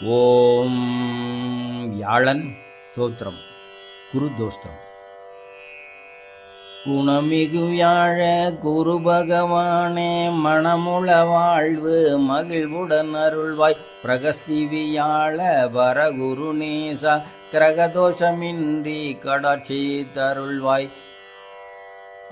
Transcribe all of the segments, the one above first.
ஓம் யாழன் தோத்திரம் குருதோஸ்திரம். குணமிகு வியாழ குரு பகவானே, மணமுள வாழ்வு மகிழ்வுடன் அருள்வாய். பிரகஸ்தி வியாழ வரகுரு நேசா, கிரகதோஷமின்றி கடாட்சி தருள்வாய்.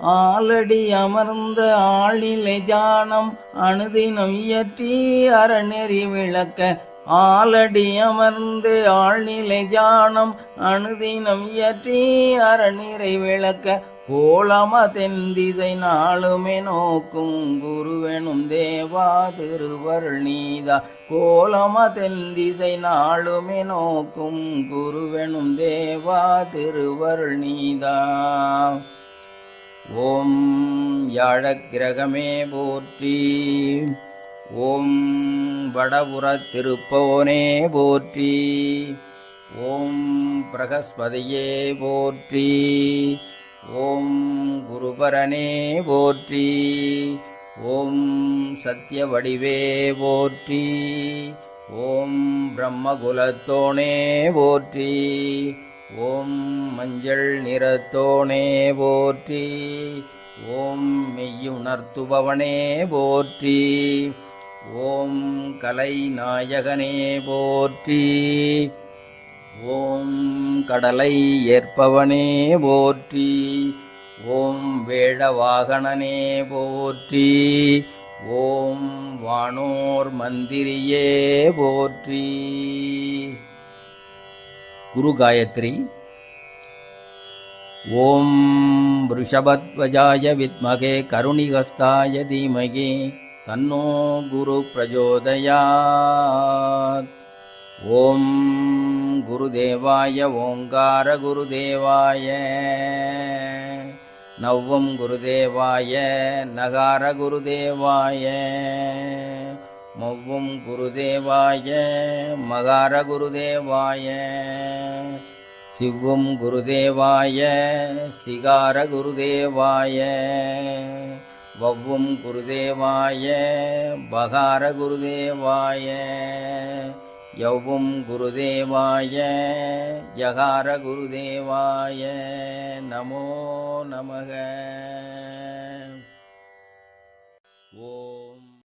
ஆலடி அமர்ந்த ஆளிலை தியானம் அனுதினம் இயற்றி அறநெறி விளக்க. ஆலடி அமர்ந்து ஆழ்நிலை தியானம் அனுதினம் இயற்றி அறநிறை விளக்க. கோலம தென் திசை நாளுமே நோக்கும் குருவெனும் தேவா திருவருள் நீதா. கோலம தென் திசை நாளுமே நோக்கும் குருவெனும் தேவா திருவருள் நீதா. ஓம் யாழக்கிரகமே போற்றி. ஓம் வடபுறத் திருப்போனே போற்றி. ஓம் பிரகஸ்பதியே போற்றி. ஓம் குருபரனே போற்றி. ஓம் சத்திய வடிவே போற்றி. ஓம் பிரம்மகுலத்தோனே போற்றி. ஓம் மஞ்சள் நிறத்தோனே போற்றி. ஓம் மெய்யுணர்த்துபவனே போற்றி. ஓம் கலை நாயகனே போற்றி. ஓம் கடலை ஏற்பவனே போற்றி. ஓம் வேழவாகனனே போற்றி. ஓம் வானோர் மந்திரியே போற்றி. குரு காயத்ரி. ஓம் ரிஷபத்வஜாய வித்மகே கருணிகஸ்தாய தீமகி தன்னோ குரு பிரஜோதயாத். ஓம் குருதேவாய ஓங்கார குருதேவாய. நவ்வம் குருதேவாய நகார குருதேவாய. மவ்வும் குருதேவாய மகார குருதேவாய. சிவ்வும் குருதேவாய சிகார குருதேவாய. வவ்வும் குருதேவாய பகார குருதேவாய. யவ்வும் குருதேவாய யகார குருதேவாய. நமோ நமக.